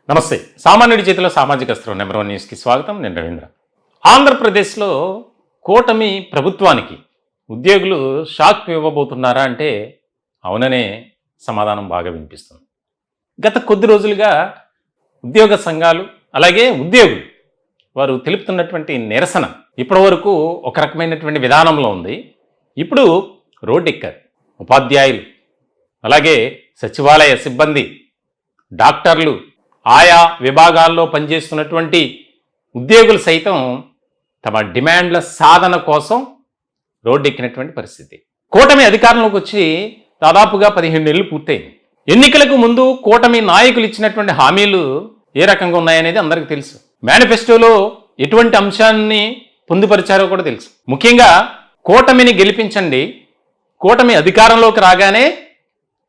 నమస్తే. సామాన్యుడి చేతిలో సామాజిక అస్త్రం నెంబర్ 1 న్యూస్కి స్వాగతం. నేను రవీంద్ర. ఆంధ్రప్రదేశ్లో కూటమి ప్రభుత్వానికి ఉద్యోగులు షాక్ ఇవ్వబోతున్నారా అంటే అవుననే సమాధానం బాగా వినిపిస్తుంది. గత కొద్ది రోజులుగా ఉద్యోగ సంఘాలు అలాగే ఉద్యోగులు వారు తెలుపుతున్నటువంటి నిరసన ఇప్పటివరకు ఒక రకమైనటువంటి విధానంలో ఉంది. ఇప్పుడు రోడ్డెక్కారు. ఉపాధ్యాయులు అలాగే సచివాలయ సిబ్బంది, డాక్టర్లు, ఆయా విభాగాల్లో పనిచేస్తున్నటువంటి ఉద్యోగులు సైతం తమ డిమాండ్ల సాధన కోసం రోడ్డెక్కినటువంటి పరిస్థితి. కూటమి అధికారంలోకి వచ్చి దాదాపుగా 15 నెలలు పూర్తయింది. ఎన్నికలకు ముందు కూటమి నాయకులు ఇచ్చినటువంటి హామీలు ఏ రకంగా ఉన్నాయనేది అందరికీ తెలుసు. మేనిఫెస్టోలో ఎటువంటి అంశాన్ని పొందుపరిచారో కూడా తెలుసు. ముఖ్యంగా కూటమిని గెలిపించండి, కూటమి అధికారంలోకి రాగానే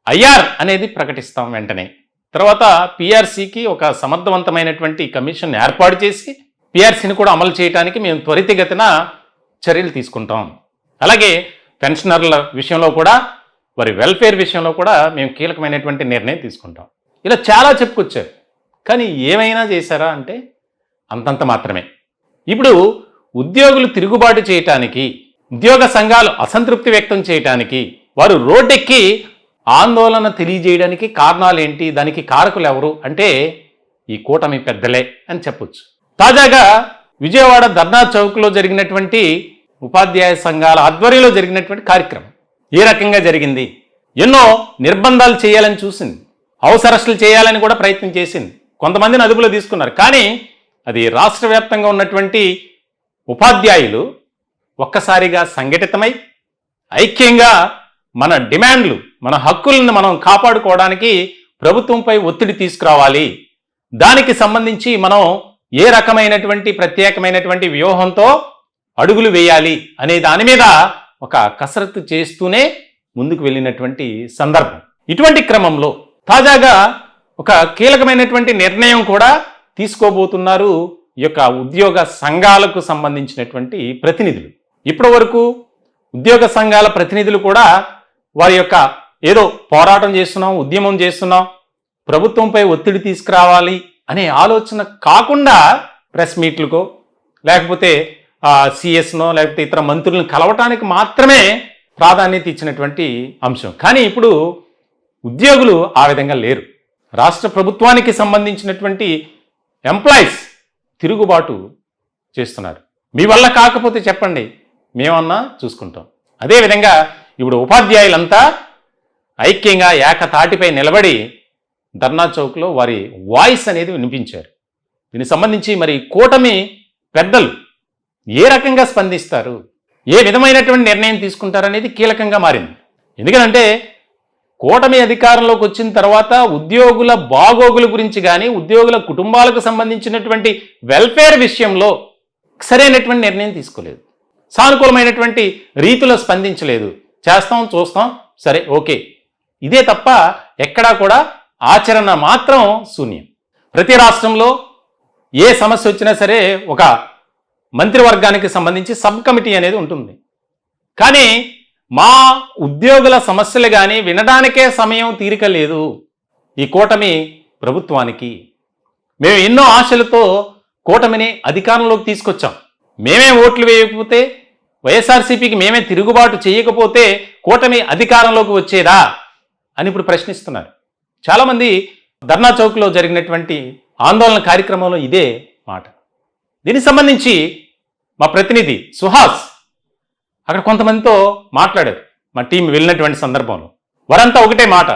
ఐఆర్ అనేది ప్రకటిస్తాం వెంటనే, తర్వాత పిఆర్సీకి ఒక సమర్థవంతమైనటువంటి కమిషన్ ఏర్పాటు చేసి పిఆర్సీని కూడా అమలు చేయడానికి మేము త్వరితగతిన చర్యలు తీసుకుంటాం, అలాగే పెన్షనర్ల విషయంలో కూడా వారి వెల్ఫేర్ విషయంలో కూడా మేము కీలకమైనటువంటి నిర్ణయం తీసుకుంటాం. ఇలా చాలా చెప్పుకొచ్చారు. కానీ ఏమైనా చేశారా అంటే అంతంత మాత్రమే. ఇప్పుడు ఉద్యోగులు తిరుగుబాటు చేయటానికి, ఉద్యోగ సంఘాలు అసంతృప్తి వ్యక్తం చేయటానికి, వారు రోడ్డెక్కి ఆందోళన తెలియజేయడానికి కారణాలు ఏంటి, దానికి కారకులు ఎవరు అంటే ఈ కూటమి పెద్దలే అని చెప్పొచ్చు. తాజాగా విజయవాడ ధర్నా చౌక్లో జరిగినటువంటి ఉపాధ్యాయ సంఘాల ఆధ్వర్యంలో జరిగినటువంటి కార్యక్రమం ఏ రకంగా జరిగింది? ఎన్నో నిర్బంధాలు చేయాలని చూసింది, హౌస్ అరెస్టులు చేయాలని కూడా ప్రయత్నం చేసింది, కొంతమందిని అదుపులో తీసుకున్నారు. కానీ అది రాష్ట్ర వ్యాప్తంగా ఉన్నటువంటి ఉపాధ్యాయులు ఒక్కసారిగా సంఘటితమై ఐక్యంగా మన డిమాండ్లు, మన హక్కులను మనం కాపాడుకోవడానికి ప్రభుత్వంపై ఒత్తిడి తీసుకురావాలి, దానికి సంబంధించి మనం ఏ రకమైనటువంటి ప్రత్యేకమైనటువంటి వ్యూహంతో అడుగులు వేయాలి అనే దాని మీద ఒక కసరత్తు చేస్తూనే ముందుకు వెళ్ళినటువంటి సందర్భం. ఇటువంటి క్రమంలో తాజాగా ఒక కీలకమైనటువంటి నిర్ణయం కూడా తీసుకోబోతున్నారు ఈ యొక్క ఉద్యోగ సంఘాలకు సంబంధించినటువంటి ప్రతినిధులు. ఇప్పటి వరకు ఉద్యోగ సంఘాల ప్రతినిధులు కూడా వారి యొక్క ఏదో పోరాటం చేస్తున్నాం, ఉద్యమం చేస్తున్నాం, ప్రభుత్వంపై ఒత్తిడి తీసుకురావాలి అనే ఆలోచన కాకుండా ప్రెస్ మీట్లకో లేకపోతే సిఎస్నో లేకపోతే ఇతర మంత్రులను కలవటానికి మాత్రమే ప్రాధాన్యత ఇచ్చినటువంటి అంశం. కానీ ఇప్పుడు ఉద్యోగులు ఆ విధంగా లేరు. రాష్ట్ర ప్రభుత్వానికి సంబంధించినటువంటి ఎంప్లాయీస్ తిరుగుబాటు చేస్తున్నారు. మీ వల్ల కాకపోతే చెప్పండి, మేమన్నా చూసుకుంటాం. అదేవిధంగా ఇప్పుడు ఉపాధ్యాయులంతా ఐక్యంగా ఏకతాటిపై నిలబడి ధర్నా చౌక్లో వారి వాయిస్ అనేది వినిపించారు. దీనికి సంబంధించి మరి కూటమి పెద్దలు ఏ రకంగా స్పందిస్తారు, ఏ విధమైనటువంటి నిర్ణయం తీసుకుంటారనేది కీలకంగా మారింది. ఎందుకంటే కూటమి అధికారంలోకి వచ్చిన తర్వాత ఉద్యోగుల బాగోగుల గురించి కానీ, ఉద్యోగుల కుటుంబాలకు సంబంధించినటువంటి వెల్ఫేర్ విషయంలో సరైనటువంటి నిర్ణయం తీసుకోలేదు, సానుకూలమైనటువంటి రీతిలో స్పందించలేదు. చేస్తాం, చూస్తాం, సరే, ఓకే, ఇదే తప్ప ఎక్కడా కూడా ఆచరణ మాత్రం శూన్యం. ప్రతి రాష్ట్రంలో ఏ సమస్య వచ్చినా సరే ఒక మంత్రివర్గానికి సంబంధించి సబ్ కమిటీ అనేది ఉంటుంది. కానీ మా ఉద్యోగుల సమస్యలు కానీ వినడానికే సమయం తీరిక లేదు ఈ కూటమి ప్రభుత్వానికి. మేము ఎన్నో ఆశలతో కూటమిని అధికారంలోకి తీసుకొచ్చాం. మేమే ఓట్లు వేయకపోతే, వైఎస్ఆర్సీపీకి మేమే తిరుగుబాటు చేయకపోతే కూటమి అధికారంలోకి వచ్చేదా అని ఇప్పుడు ప్రశ్నిస్తున్నారు. చాలామంది ధర్నా చౌక్లో జరిగినటువంటి ఆందోళన కార్యక్రమంలో ఇదే మాట. దీనికి సంబంధించి మా ప్రతినిధి సుహాస్ అక్కడ కొంతమందితో మాట్లాడారు. మా టీం వెళ్ళినటువంటి సందర్భంలో వారంతా ఒకటే మాట,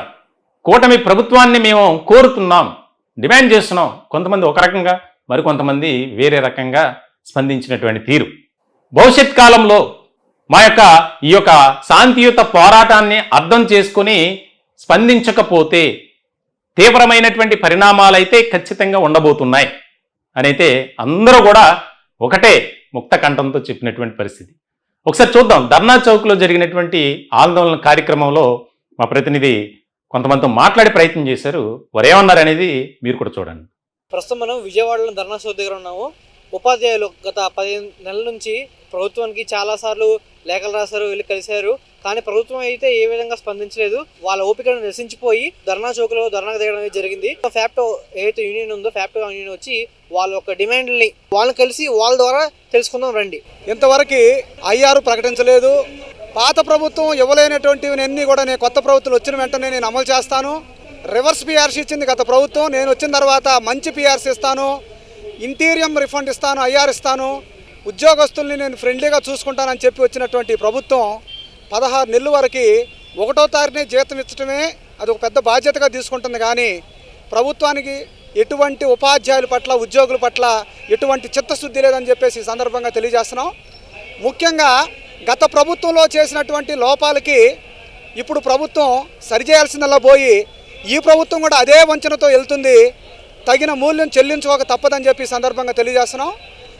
కూటమి ప్రభుత్వాన్ని మేము కోరుతున్నాం, డిమాండ్ చేస్తున్నాం. కొంతమంది ఒక రకంగా, మరికొంతమంది వేరే రకంగా స్పందించినటువంటి తీరు. భవిష్యత్ కాలంలో మా ఈ యొక్క శాంతియుత పోరాటాన్ని అర్థం చేసుకొని స్పందించకపోతే తీవ్రమైనటువంటి పరిణామాలైతే ఖచ్చితంగా ఉండబోతున్నాయి అనైతే అందరూ కూడా ఒకటే ముక్త కంఠంతో చెప్పినటువంటి పరిస్థితి. ఒకసారి చూద్దాం ధర్నా చౌక్లో జరిగినటువంటి ఆందోళన కార్యక్రమంలో మా ప్రతినిధి కొంతమందితో మాట్లాడే ప్రయత్నం చేశారు. వారు ఏమన్నారు అనేది మీరు కూడా చూడండి. ప్రస్తుతం మనం విజయవాడలో ధర్నా చౌక్ దగ్గర ఉన్నాము. ఉపాధ్యాయులు గత 15 నెలల నుంచి ప్రభుత్వానికి చాలాసార్లు లేఖలు రాశారు, వెళ్ళి కలిశారు. కానీ ప్రభుత్వం అయితే ఏ విధంగా స్పందించలేదు. వాళ్ళ ఓపికను నశించిపోయి ధర్నా చౌక్లో ధర్నాకు దిగడం అనేది జరిగింది. ఫ్యాప్టో ఏదైతే యూనియన్ ఉందో ఫ్యాప్టో యూనియన్ వచ్చి వాళ్ళ యొక్క డిమాండ్ని వాళ్ళని కలిసి వాళ్ళ ద్వారా తెలుసుకుందాం రండి. ఇంతవరకు ఐఆర్ ప్రకటించలేదు. పాత ప్రభుత్వం ఇవ్వలేనటువంటివన్నీ కూడా నేను కొత్త ప్రభుత్వం వచ్చిన వెంటనే నేను అమలు చేస్తాను. రివర్స్ పిఆర్సీ ఇచ్చింది గత ప్రభుత్వం, నేను వచ్చిన తర్వాత మంచి పిఆర్సీ ఇస్తాను, ఇంటీరియం రిఫండ్ ఇస్తాను, ఐఆర్ ఇస్తాను, ఉద్యోగస్తుల్ని నేను ఫ్రెండ్లీగా చూసుకుంటానని చెప్పి వచ్చినటువంటి ప్రభుత్వం 16 నెలల వరకు 1వ తారీఖునే జీతం ఇచ్చడమే అది ఒక పెద్ద బాధ్యతగా తీసుకుంటుంది. కానీ ప్రభుత్వానికి ఎటువంటి ఉపాధ్యాయుల పట్ల ఉద్యోగుల పట్ల ఎటువంటి చిత్తశుద్ధి లేదని చెప్పేసి ఈ సందర్భంగా తెలియజేస్తున్నాం. ముఖ్యంగా గత ప్రభుత్వంలో చేసినటువంటి లోపాలకి ఇప్పుడు ప్రభుత్వం సరిచేయాల్సిందల్లా పోయి ఈ ప్రభుత్వం కూడా అదే వంచనతో వెళ్తుంది. తగిన మూల్యం చెల్లించుకోక తప్పదని చెప్పి ఈ సందర్భంగా తెలియజేస్తున్నాం.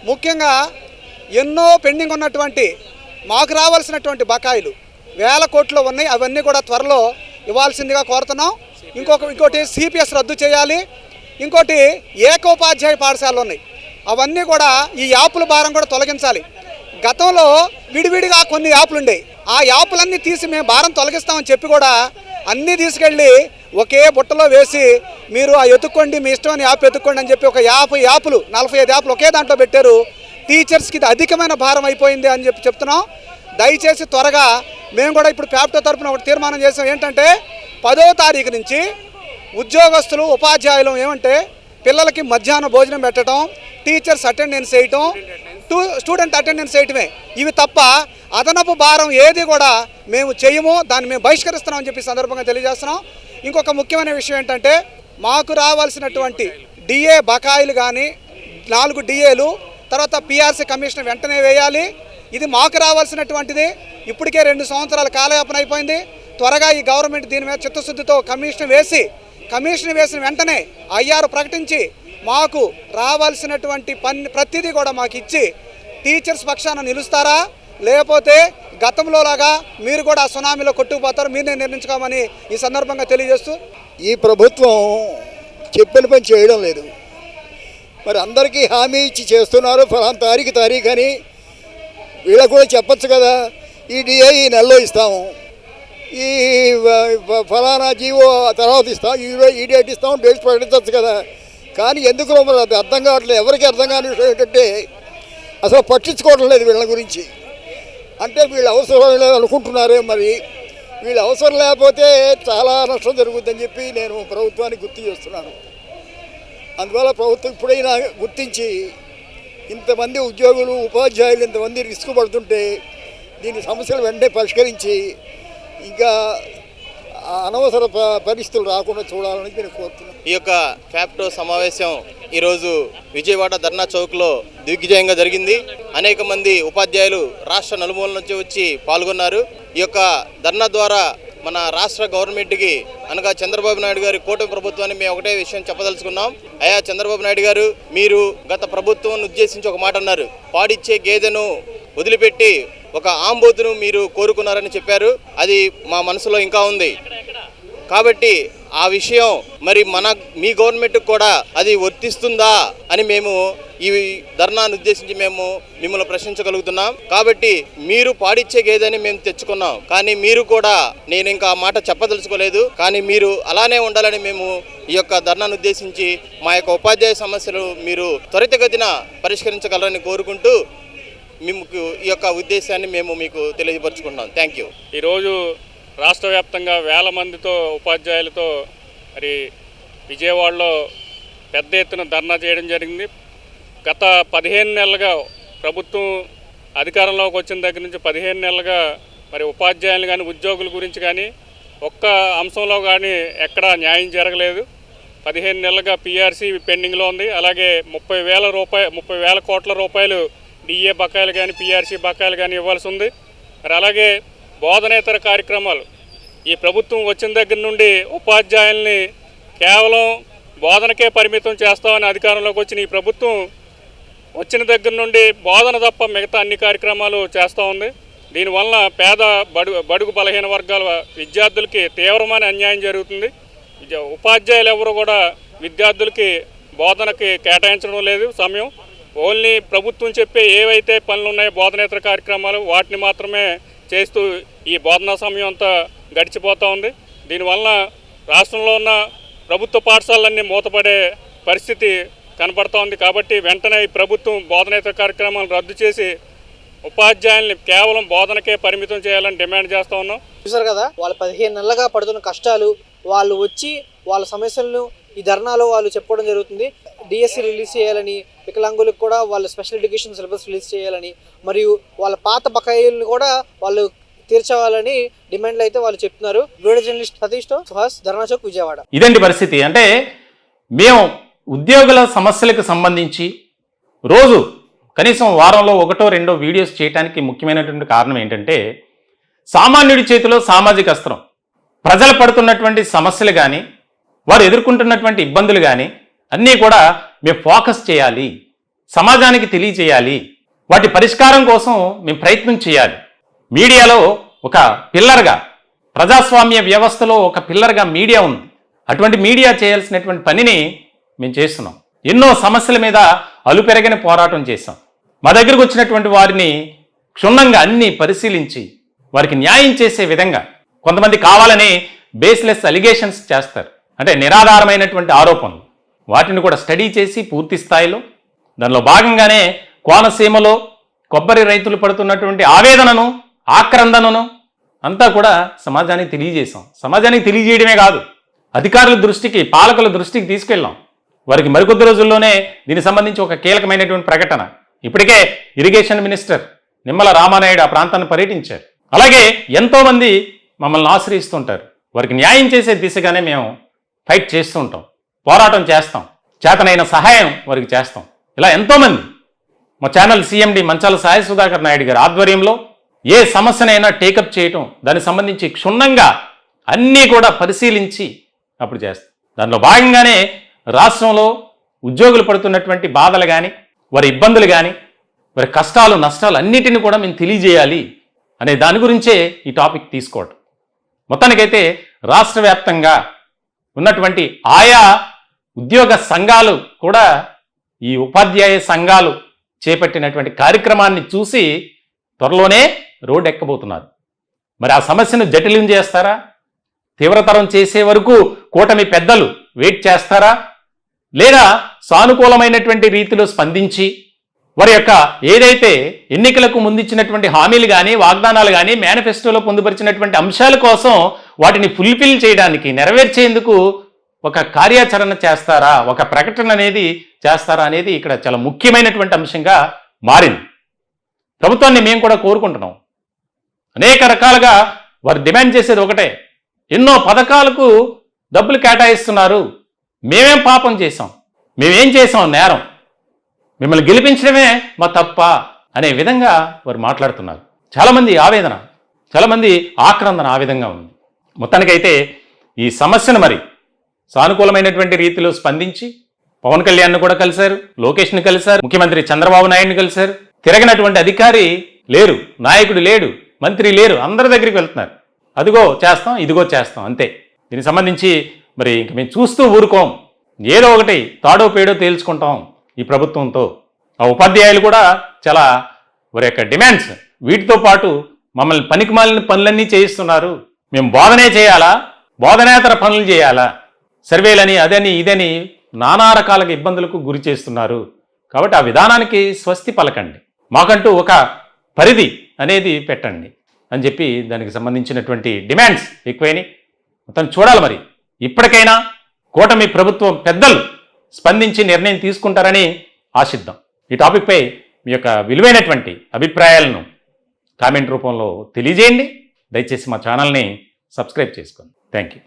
ముఖ్యంగా ఎన్నో పెండింగ్ ఉన్నటువంటి మాకు రావాల్సినటువంటి బకాయిలు వేల కోట్లు ఉన్నాయి, అవన్నీ కూడా త్వరలో ఇవ్వాల్సిందిగా కోరుతున్నాం. ఇంకోటి సిపిఎస్ రద్దు చేయాలి. ఇంకోటి ఏకోపాధ్యాయ పాఠశాలలు ఉన్నాయి, అవన్నీ కూడా ఈ యాపుల భారం కూడా తొలగించాలి. గతంలో విడివిడిగా కొన్ని యాప్లు ఉండేవి, ఆ యాపులన్నీ తీసి మేము భారం తొలగిస్తామని చెప్పి కూడా అన్నీ తీసుకెళ్ళి ఒకే బుట్టలో వేసి మీరు ఆ ఎత్తుక్కోండి, మీ ఇష్టమైన యాప్ ఎత్తుక్కోండి అని చెప్పి ఒక 50 యాప్లు 45 యాప్లు ఒకే దాంట్లో పెట్టారు. టీచర్స్కి ఇది అధికమైన భారం అయిపోయింది అని చెప్పి చెప్తున్నాం. దయచేసి త్వరగా మేము కూడా ఇప్పుడు ఫ్యాప్టో తరఫున ఒకటి తీర్మానం చేసాం. ఏంటంటే 10వ తారీఖు నుంచి ఉద్యోగస్తులు ఉపాధ్యాయులు ఏమంటే పిల్లలకి మధ్యాహ్నం భోజనం పెట్టడం, టీచర్స్ అటెండెన్స్ వేయటం, స్టూడెంట్ అటెండెన్స్ వేయటమే, ఇవి తప్ప అదనపు భారం ఏది కూడా మేము చేయము, దాన్ని మేము బహిష్కరిస్తున్నామని చెప్పి సందర్భంగా తెలియజేస్తున్నాం. ఇంకొక ముఖ్యమైన విషయం ఏంటంటే మాకు రావాల్సినటువంటి డిఏ బకాయిలు కానీ 4 డిఏలు తర్వాత పిఆర్సీ కమిషన్ వెంటనే వేయాలి. ఇది మాకు రావాల్సినటువంటిది. ఇప్పటికే 2 సంవత్సరాల కాలయాపన అయిపోయింది. త్వరగా ఈ గవర్నమెంట్ దీని మీద చిత్తశుద్ధితో కమిషన్ వేసిన వెంటనే ఐఆర్ ప్రకటించి మాకు రావాల్సినటువంటి ప్రతిదీ కూడా మాకు ఇచ్చి టీచర్స్ పక్షాన నిలుస్తారా, లేకపోతే గతంలో లాగా మీరు కూడా ఆ సునామీలో కొట్టుకుపోతారు, మీరే నిర్ణయించుకోమని ఈ సందర్భంగా తెలియజేస్తూ ఈ ప్రభుత్వం చెప్పిన పని చేయడం లేదు. మరి అందరికీ హామీ ఇచ్చి చేస్తున్నారు ఫలానా తారీఖు అని వీళ్ళకు కూడా చెప్పచ్చు కదా. ఈ డిఏ ఈ నెలలో ఇస్తాము, ఈ ఫలానా జీవో తర్వాత ఇస్తాం, ఈ డేట్ ఇస్తాం, డేట్స్ ప్రకటించవచ్చు కదా. కానీ ఎందుకు మరి అది అర్థం కావట్లేదు. ఎవరికి అర్థం కాని విషయం ఏంటంటే అసలు పట్టించుకోవడం లేదు వీళ్ళ గురించి. అంటే వీళ్ళు అవసరం లేదు అనుకుంటున్నారే, మరి వీళ్ళు అవసరం లేకపోతే చాలా నష్టం జరుగుతుందని చెప్పి నేను ప్రభుత్వానికి గుర్తు చేస్తున్నాను. అందువల్ల ప్రభుత్వం ఇప్పుడైనా గుర్తించి ఇంతమంది ఉద్యోగులు ఉపాధ్యాయులు ఇంతమంది రిస్క్ పడుతుంటే దీని సమస్యలు వెంటనే పరిష్కరించి ఇంకా అనవసర పరిస్థితులు రాకుండా చూడాలని నేను కోరుతున్నాను. ఈ యొక్క ఫ్యాప్టో సమావేశం ఈరోజు విజయవాడ ధర్నా చౌక్లో దిగ్విజయంగా జరిగింది. అనేక మంది ఉపాధ్యాయులు రాష్ట్ర నలుమూల నుంచి వచ్చి పాల్గొన్నారు. ఈ యొక్క ధర్నా ద్వారా మన రాష్ట్ర గవర్నమెంట్కి అనగా చంద్రబాబు నాయుడు గారి కూటమి ప్రభుత్వాన్ని మేము ఒకటే విషయం చెప్పదలుచుకున్నాం. అయ్యా చంద్రబాబు నాయుడు గారు, మీరు గత ప్రభుత్వాన్ని ఉద్దేశించి ఒక మాట అన్నారు, పాడిచ్చే గేదెను వదిలిపెట్టి ఒక ఆంబోతును మీరు కోరుకున్నారని చెప్పారు. అది మా మనసులో ఇంకా ఉంది. కాబట్టి ఆ విషయం మరి మీ గవర్నమెంట్ కూడా అది వర్తిస్తుందా అని మేము ఈ ధర్నాను ఉద్దేశించి మేము మిమ్మల్ని ప్రశ్నించగలుగుతున్నాం. కాబట్టి మీరు పాడిచ్చే గేదని మేము తెచ్చుకున్నాం, కానీ మీరు కూడా, నేను ఇంకా ఆ మాట చెప్పదలుచుకోలేదు, కానీ మీరు అలానే ఉండాలని మేము ఈ యొక్క ధర్నాను ఉద్దేశించి మా యొక్క ఉపాధ్యాయ సమస్యలు మీరు త్వరితగతిన పరిష్కరించగలరని కోరుకుంటూ మీకు ఈ యొక్క ఉద్దేశాన్ని మేము మీకు తెలియపరుచుకుంటున్నాం. Thank you. ఈరోజు రాష్ట్ర వ్యాప్తంగా వేల మందితో ఉపాధ్యాయులతో మరి విజయవాడలో పెద్ద ఎత్తున ధర్నా చేయడం జరిగింది. గత 15 నెలలుగా ప్రభుత్వం అధికారంలోకి వచ్చిన దగ్గర నుంచి 15 నెలలుగా మరి ఉపాధ్యాయులు కానీ ఉద్యోగుల గురించి కానీ ఒక్క అంశంలో కానీ ఎక్కడా న్యాయం జరగలేదు. 15 నెలలుగా పిఆర్సీ పెండింగ్లో ఉంది. అలాగే 30,000 కోట్ల రూపాయలు డిఏ బకాయిలు కానీ పిఆర్సీ బకాయిలు కానీ ఇవ్వాల్సి ఉంది. మరి అలాగే బోధనేతర కార్యక్రమాలు ఈ ప్రభుత్వం వచ్చిన దగ్గర నుండి ఉపాధ్యాయుల్ని కేవలం బోధనకే పరిమితం చేస్తామని అధికారంలోకి వచ్చిన ఈ ప్రభుత్వం వచ్చిన దగ్గర నుండి బోధన తప్ప మిగతా అన్ని కార్యక్రమాలు చేస్తూ ఉంది. దీనివల్ల పేద బడుగు బలహీన వర్గాల విద్యార్థులకి తీవ్రమైన అన్యాయం జరుగుతుంది. ఉపాధ్యాయులు ఎవరు కూడా విద్యార్థులకి బోధనకి కేటాయించడం లేదు సమయం. ఓన్లీ ప్రభుత్వం చెప్పే ఏవైతే పనులు ఉన్నాయో బోధనేతర కార్యక్రమాలు వాటిని మాత్రమే చేస్తూ ఈ బోధనా సమయం అంతా గడిచిపోతూ ఉంది. దీనివల్ల రాష్ట్రంలో ఉన్న ప్రభుత్వ పాఠశాలలన్నీ మూతపడే పరిస్థితి కనపడుతూ ఉంది. కాబట్టి వెంటనే ఈ ప్రభుత్వం బోధనేతర కార్యక్రమాలను రద్దు చేసి ఉపాధ్యాయుల్ని కేవలం బోధనకే పరిమితం చేయాలని డిమాండ్ చేస్తూ ఉన్నాం. చూసారు కదా, వాళ్ళు 15 నెలలుగా పడుతున్న కష్టాలు, వాళ్ళు వచ్చి వాళ్ళ సమస్యలను ఈ ధర్నాలో వాళ్ళు చెప్పుకోవడం జరుగుతుంది. డిఎస్సి రిలీజ్ చేయాలని, వికలాంగులకు కూడా వాళ్ళ స్పెషల్ ఎడ్యుకేషన్ సిలబస్ రిలీజ్ చేయాలని, మరియు వాళ్ళ పాత బకాయిలను కూడా వాళ్ళు తీర్చవాలని డిమాండ్లు అయితే వాళ్ళు చెప్తున్నారు. వీడియో జర్నలిస్ట్ సతీష్తో సుహాస్, ధర్నా చౌక్, విజయవాడ. ఇదండి పరిస్థితి. అంటే మేము ఉద్యోగుల సమస్యలకు సంబంధించి రోజు కనీసం వారంలో 1-2 వీడియోస్ చేయడానికి ముఖ్యమైనటువంటి కారణం ఏంటంటే, సామాన్యుడి చేతిలో సామాజిక అస్త్రం. ప్రజలు పడుతున్నటువంటి సమస్యలు కానీ, వారు ఎదుర్కొంటున్నటువంటి ఇబ్బందులు కానీ అన్నీ కూడా మేము ఫోకస్ చేయాలి, సమాజానికి తెలియచేయాలి, వాటి పరిష్కారం కోసం మేము ప్రయత్నం చేయాలి. మీడియాలో ఒక పిల్లర్గా, ప్రజాస్వామ్య వ్యవస్థలో ఒక పిల్లర్గా మీడియా ఉంది. అటువంటి మీడియా చేయాల్సినటువంటి పనిని మేము చేస్తున్నాం. ఎన్నో సమస్యల మీద అలుపెరగని పోరాటం చేశాం. మా దగ్గరకు వచ్చినటువంటి వారిని క్షుణ్ణంగా అన్ని పరిశీలించి వారికి న్యాయం చేసే విధంగా, కొంతమంది కావాలని బేస్లెస్ అలిగేషన్స్ చేస్తారు, అంటే నిరాధారమైనటువంటి ఆరోపణలు, వాటిని కూడా స్టడీ చేసి పూర్తి స్థాయిలో, దానిలో భాగంగానే కోనసీమలో కొబ్బరి రైతులు పడుతున్నటువంటి ఆవేదనను, ఆక్రందనను అంతా కూడా సమాజానికి తెలియజేశాం. సమాజానికి తెలియజేయడమే కాదు, అధికారుల దృష్టికి, పాలకుల దృష్టికి తీసుకెళ్ళాం. వారికి మరికొద్ది రోజుల్లోనే దీనికి సంబంధించి ఒక కీలకమైనటువంటి ప్రకటన, ఇప్పటికే ఇరిగేషన్ మినిస్టర్ నిమ్మల రామానాయుడు ఆ ప్రాంతాన్ని పర్యటించారు. అలాగే ఎంతోమంది మమ్మల్ని ఆశ్రయిస్తుంటారు. వారికి న్యాయం చేసే దిశగానే మేము ఫైట్ చేస్తూ ఉంటాం, పోరాటం చేస్తాం, చేతనైన సహాయం వారికి చేస్తాం. ఇలా ఎంతోమంది మా ఛానల్ సిఎండి మంచాల సాయి సుధాకర్ నాయుడు గారి ఆధ్వర్యంలో ఏ సమస్యనైనా టేకప్ చేయటం, దానికి సంబంధించి క్షుణ్ణంగా అన్నీ కూడా పరిశీలించి అప్పుడు చేస్తాం. దానిలో భాగంగానే రాష్ట్రంలో ఉద్యోగులు పడుతున్నటువంటి బాధలు కానీ, వారి ఇబ్బందులు కానీ, వారి కష్టాలు నష్టాలు అన్నిటిని కూడా మేము తెలియజేయాలి అనే దాని గురించే ఈ టాపిక్ తీసుకోవటం. మొత్తానికైతే రాష్ట్ర వ్యాప్తంగా ఉన్నటువంటి ఆయా ఉద్యోగ సంఘాలు కూడా ఈ ఉపాధ్యాయ సంఘాలు చేపట్టినటువంటి కార్యక్రమాన్ని చూసి త్వరలోనే రోడ్డు ఎక్కబోతున్నారు. మరి ఆ సమస్యను జటిలం చేస్తారా? తీవ్రతరం చేసే వరకు కూటమి పెద్దలు వెయిట్ చేస్తారా? లేదా సానుకూలమైనటువంటి రీతిలో స్పందించి వారి యొక్క ఏదైతే ఎన్నికలకు ముందిచ్చినటువంటి హామీలు కానీ, వాగ్దానాలు కానీ, మేనిఫెస్టోలో పొందుపరిచినటువంటి అంశాల కోసం వాటిని ఫుల్ఫిల్ చేయడానికి, నెరవేర్చేందుకు ఒక కార్యాచరణ చేస్తారా, ఒక ప్రకటన అనేది చేస్తారా అనేది ఇక్కడ చాలా ముఖ్యమైనటువంటి అంశంగా మారింది. ప్రభుత్వాన్ని మేము కూడా కోరుకుంటున్నాం. అనేక రకాలుగా వారు డిమాండ్ చేసేది ఒకటే, ఎన్నో పథకాలకు డబ్బులు కేటాయిస్తున్నారు, మేమేం పాపం చేశాం, మేమేం చేసాం నేరం, మిమ్మల్ని గెలిపించడమే మా తప్ప అనే విధంగా వారు మాట్లాడుతున్నారు. చాలామంది ఆవేదన, చాలామంది ఆక్రందన ఆ విధంగా ఉంది. మొత్తానికైతే ఈ సమస్యను మరి సానుకూలమైనటువంటి రీతిలో స్పందించి పవన్ కళ్యాణ్ను కూడా కలిశారు, లోకేష్ని కలిశారు, ముఖ్యమంత్రి చంద్రబాబు నాయుడిని కలిశారు. తిరగనటువంటి అధికారి లేరు, నాయకుడు లేడు, మంత్రి లేరు, అందరి దగ్గరికి వెళ్తున్నారు. అదిగో చేస్తాం, ఇదిగో చేస్తాం, అంతే. దీనికి సంబంధించి మరి ఇంక మేము చూస్తూ ఊరుకోం, ఏదో ఒకటి తాడో పేడో తేల్చుకుంటాం ఈ ప్రభుత్వంతో. ఆ ఉపాధ్యాయులు కూడా చాలా వారి యొక్క డిమాండ్స్, వీటితో పాటు మమ్మల్ని పనికిమాలిన పనులన్నీ చేయిస్తున్నారు, మేము బోధనే చేయాలా, బోధనేతర పనులు చేయాలా, సర్వేలని అదని ఇదని నానా రకాల ఇబ్బందులకు గురి చేస్తున్నారు. కాబట్టి ఆ విధానానికి స్వస్తి పలకండి, మాకంటూ ఒక పరిధి అనేది పెట్టండి అని చెప్పి దానికి సంబంధించినటువంటి డిమాండ్స్ ఎక్కువైనాయి. మొత్తం చూడాలి. మరి ఇప్పటికైనా కూటమి ప్రభుత్వం పెద్దలు స్పందించి నిర్ణయం తీసుకుంటారని ఆశిద్దాం. ఈ టాపిక్పై మీ యొక్క విలువైనటువంటి అభిప్రాయాలను కామెంట్ రూపంలో తెలియజేయండి. దయచేసి మా ఛానల్ని సబ్స్క్రైబ్ చేసుకోండి. Thank you.